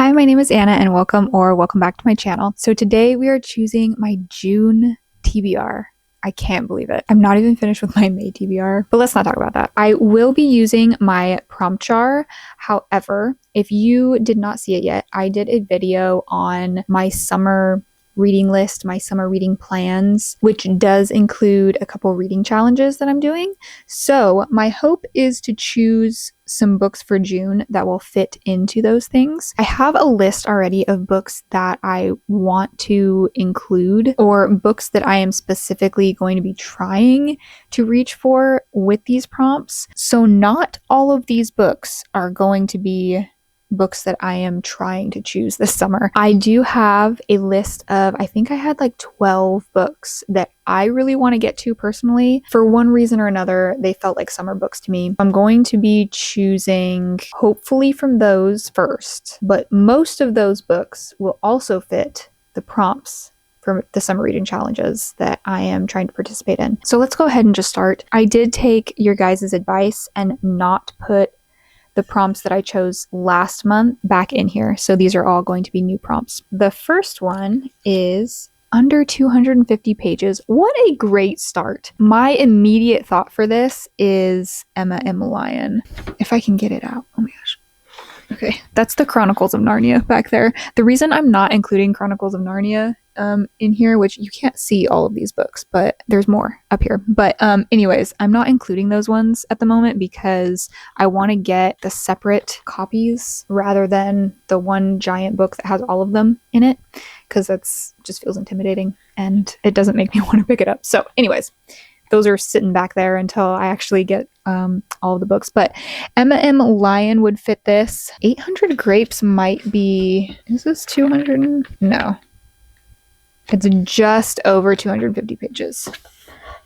Hi, my name is Anna and welcome back to my channel. So today we are choosing my June TBR. I can't believe it. I'm not even finished with my May TBR, but let's not talk about that. I will be using my prompt jar. However, if you did not see it yet, I did a video on my summer reading list, my summer reading plans, which does include a couple reading challenges that I'm doing. So my hope is to choose some books for June that will fit into those things. I have a list already of books that I want to include, or books that I am specifically going to be trying to reach for with these prompts. So not all of these books are going to be books that I am trying to choose this summer. I do have a list of, I think I had like 12 books that I really want to get to personally. For one reason or another, they felt like summer books to me. I'm going to be choosing hopefully from those first, but most of those books will also fit the prompts for the summer reading challenges that I am trying to participate in. So let's go ahead and just start. I did take your guys' advice and not put the prompts that I chose last month back in here. So these are all going to be new prompts. The first one is under 250 pages. What a great start. My immediate thought for this is Emma M. Lyon. If I can get it out. Oh my gosh. Okay, that's the Chronicles of Narnia back there. The reason I'm not including Chronicles of Narnia in here, which you can't see all of these books, but there's more up here. But anyways, I'm not including those ones at the moment because I want to get the separate copies rather than the one giant book that has all of them in it, because that's just feels intimidating and it doesn't make me want to pick it up. So anyways, those are sitting back there until I actually get all of the books. But Emma M. Lyon would fit this. 800 Grapes might be... Is this 200? No. It's just over 250 pages.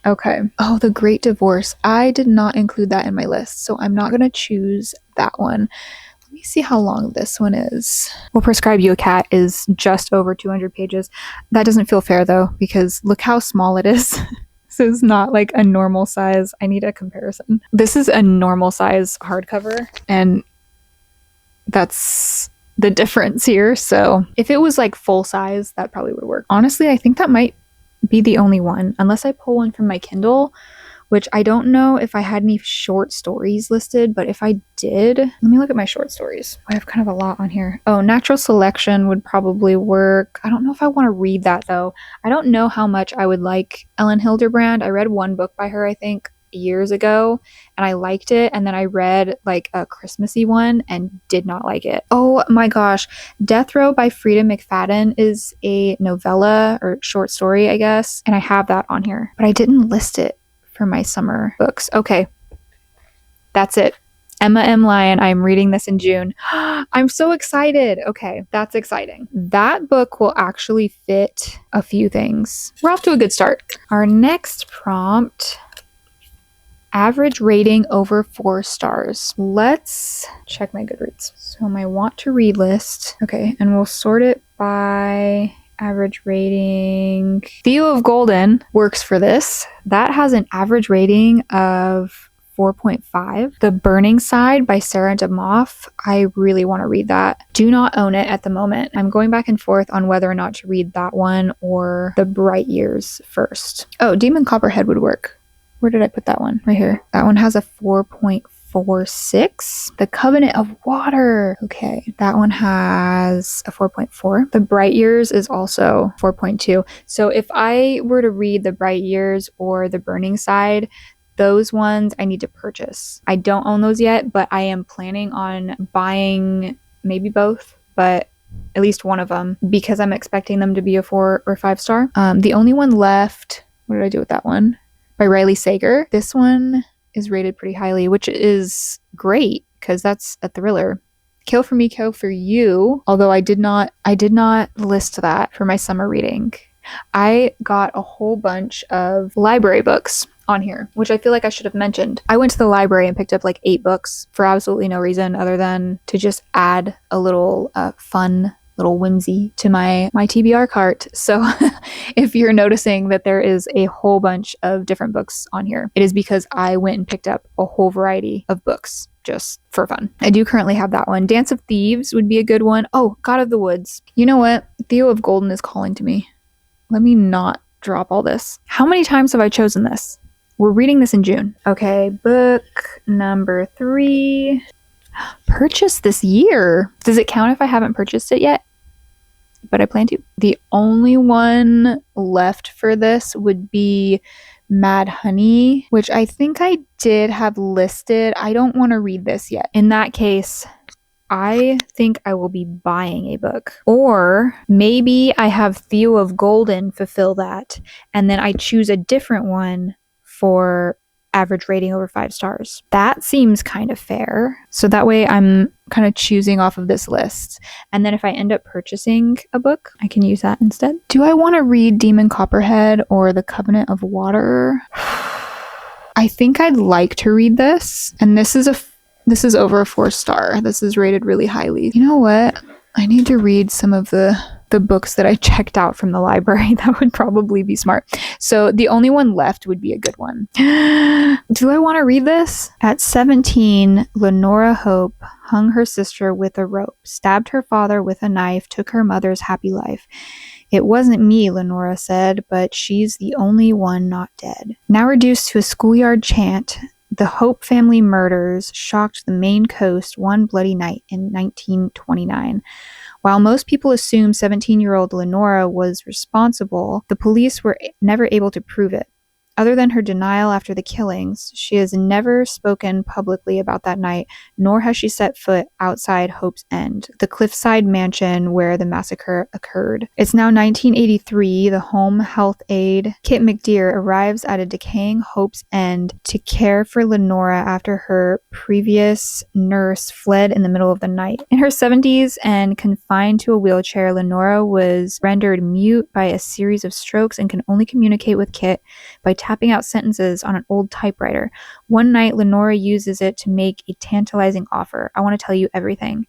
Okay. Oh, The Great Divorce. I did not include that in my list, so I'm not going to choose that one. Let me see how long this one is. Will Prescribe You a Cat is just over 200 pages. That doesn't feel fair, though, because look how small it is. This is not like a normal size. I need a comparison. This is a normal size hardcover, and that's the difference here. So if it was like full size, that probably would work. Honestly, I think that might be the only one, unless I pull one from my Kindle, which I don't know if I had any short stories listed, but if I did, let me look at my short stories. I have kind of a lot on here. Oh, Natural Selection would probably work. I don't know if I want to read that though. I don't know how much I would like Ellen Hilderbrand. I read one book by her, I think, years ago, and I liked it, and then I read like a Christmassy one and did not like it. Oh my gosh, Death Row by Frida McFadden is a novella or short story, I guess, and I have that on here, but I didn't list it for my summer books. Okay, that's it. Emma M. Lyon. I'm reading this in June. I'm so excited. Okay, that's exciting. That book will actually fit a few things. We're off to a good start. Our next prompt: average rating over 4 stars. Let's check my Goodreads. So my want to read list. Okay, and we'll sort it by average rating. Theo of Golden works for this. That has an average rating of 4.5. The Burning Side by Sarah DeMoff. I really want to read that. Do not own it at the moment. I'm going back and forth on whether or not to read that one or The Bright Years first. Oh, Demon Copperhead would work. Where did I put that one? Right here. That one has a 4.46. The Covenant of Water. Okay, that one has a 4.4. The Bright Years is also 4.2. So if I were to read The Bright Years or The Burning Side, those ones I need to purchase. I don't own those yet, but I am planning on buying maybe both, but at least one of them, because I'm expecting them to be a 4 or 5 star. The only one left, what did I do with that one? By Riley Sager. This one is rated pretty highly, which is great because that's a thriller. Kill for Me, Kill for You, although I did not list that for my summer reading. I got a whole bunch of library books on here, which I feel like I should have mentioned. I went to the library and picked up like 8 books for absolutely no reason other than to just add a little fun little whimsy to my TBR cart. So if you're noticing that there is a whole bunch of different books on here, it is because I went and picked up a whole variety of books just for fun. I do currently have that one. Dance of Thieves would be a good one. Oh, God of the Woods. You know what? Theo of Golden is calling to me. Let me not drop all this. How many times have I chosen this? We're reading this in June. Okay, book number 3. Purchased this year. Does it count if I haven't purchased it yet? But I plan to. The only one left for this would be Mad Honey, which I think I did have listed. I don't want to read this yet. In that case, I think I will be buying a book. Or maybe I have Theo of Golden fulfill that, and then I choose a different one for average rating over 5 stars. That seems kind of fair. So that way I'm kind of choosing off of this list. And then if I end up purchasing a book, I can use that instead. Do I want to read Demon Copperhead or The Covenant of Water? I think I'd like to read this. And this is over a 4-star. This is rated really highly. You know what? I need to read some of the books that I checked out from the library. That would probably be smart. So the only one left would be a good one. Do I want to read this? At 17, Lenora Hope hung her sister with a rope, stabbed her father with a knife, took her mother's happy life. It wasn't me, Lenora said, but she's the only one not dead. Now reduced to a schoolyard chant, the Hope family murders shocked the Maine coast one bloody night in 1929. While most people assume 17-year-old Lenora was responsible, the police were never able to prove it. Other than her denial after the killings, she has never spoken publicly about that night, nor has she set foot outside Hope's End, the cliffside mansion where the massacre occurred. It's now 1983. The home health aide, Kit McDear, arrives at a decaying Hope's End to care for Lenora after her previous nurse fled in the middle of the night. In her 70s and confined to a wheelchair, Lenora was rendered mute by a series of strokes and can only communicate with Kit by tapping out sentences on an old typewriter. One night, Lenora uses it to make a tantalizing offer. I want to tell you everything.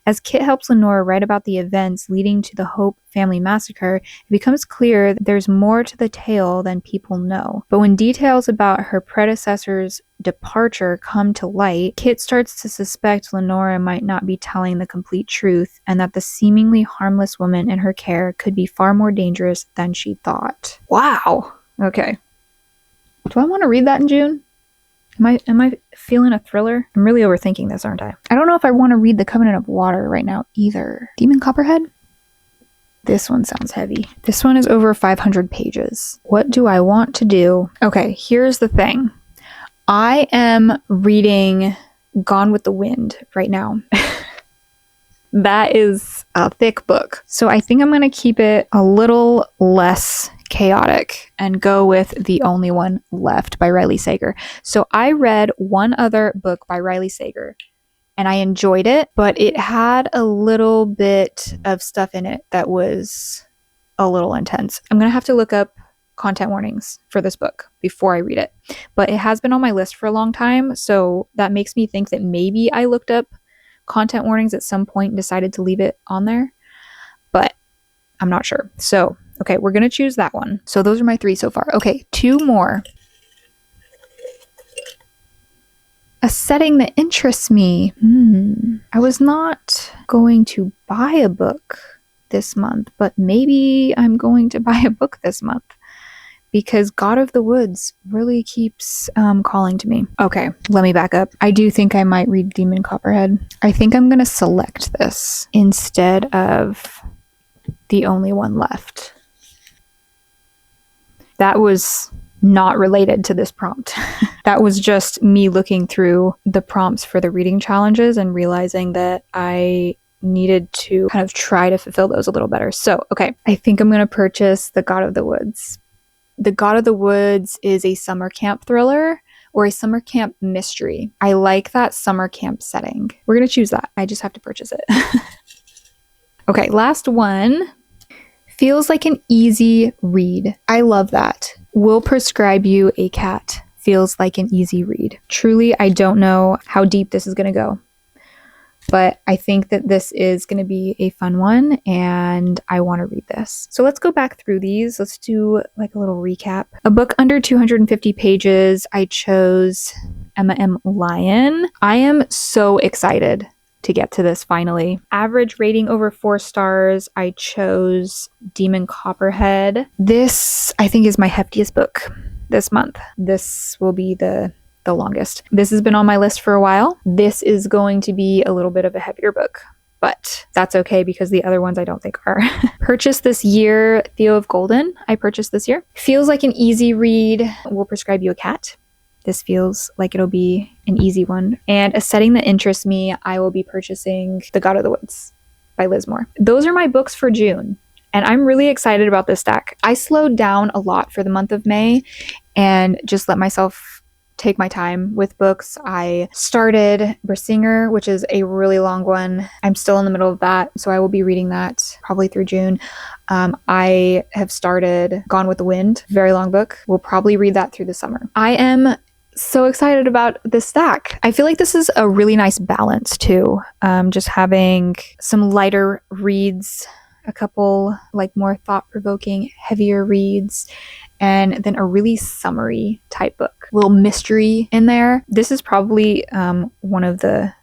As Kit helps Lenora write about the events leading to the Hope family massacre, it becomes clear that there's more to the tale than people know. But when details about her predecessor's departure come to light, Kit starts to suspect Lenora might not be telling the complete truth, and that the seemingly harmless woman in her care could be far more dangerous than she thought. Wow. Okay. Do I want to read that in June? Am I feeling a thriller? I'm really overthinking this, aren't I? I don't know if I want to read The Covenant of Water right now either. Demon Copperhead? This one sounds heavy. This one is over 500 pages. What do I want to do? Okay, here's the thing. I am reading Gone with the Wind right now. That is a thick book. So I think I'm going to keep it a little less chaotic and go with The Only One Left by Riley Sager. So I read one other book by Riley Sager and I enjoyed it, but it had a little bit of stuff in it that was a little intense. I'm going to have to look up content warnings for this book before I read it, but it has been on my list for a long time, so that makes me think that maybe I looked up content warnings at some point and decided to leave it on there, but I'm not sure. So okay, we're going to choose that one. So those are my 3 so far. Okay, 2 more. A setting that interests me. I was not going to buy a book this month, but maybe I'm going to buy a book this month because God of the Woods really keeps calling to me. Okay, let me back up. I do think I might read Demon Copperhead. I think I'm going to select this instead of The Only One Left. That was not related to this prompt. That was just me looking through the prompts for the reading challenges and realizing that I needed to kind of try to fulfill those a little better. So, okay, I think I'm going to purchase The God of the Woods. The God of the Woods is a summer camp thriller or a summer camp mystery. I like that summer camp setting. We're going to choose that. I just have to purchase it. Okay, last one. Feels like an easy read. I love that. Will prescribe you a cat. Feels like an easy read. Truly, I don't know how deep this is going to go, but I think that this is going to be a fun one and I want to read this. So let's go back through these. Let's do like a little recap. A book under 250 pages. I chose Emma M. Lyon. I am so excited to get to this finally. Average rating over 4 stars. I chose Demon Copperhead. This, I think, is my heftiest book this month. This will be the longest. This has been on my list for a while. This is going to be a little bit of a heavier book, but that's okay because the other ones I don't think are. Purchased this year, Theo of Golden. I purchased this year. Feels like an easy read. We'll prescribe you a cat. This feels like it'll be an easy one. And a setting that interests me, I will be purchasing The God of the Woods by Liz Moore. Those are my books for June. And I'm really excited about this stack. I slowed down a lot for the month of May and just let myself take my time with books. I started Bersinger, which is a really long one. I'm still in the middle of that, so I will be reading that probably through June. I have started Gone with the Wind, very long book. We'll probably read that through the summer. I am so excited about this stack. I feel like this is a really nice balance too. Just having some lighter reads, a couple like more thought-provoking, heavier reads, and then a really summery type book. Little mystery in there. This is probably one of the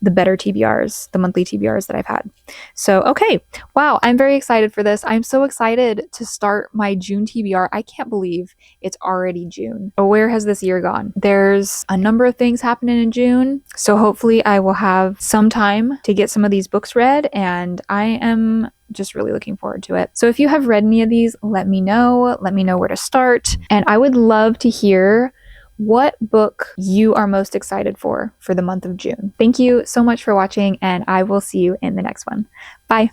better TBRs, the monthly TBRs that I've had. So, okay. Wow, I'm very excited for this. I'm so excited to start my June TBR. I can't believe it's already June. Oh, where has this year gone? There's a number of things happening in June. So hopefully I will have some time to get some of these books read, and I am just really looking forward to it. So if you have read any of these, let me know. Let me know where to start. And I would love to hear what book you are most excited for the month of June. Thank you so much for watching, and I will see you in the next one. Bye.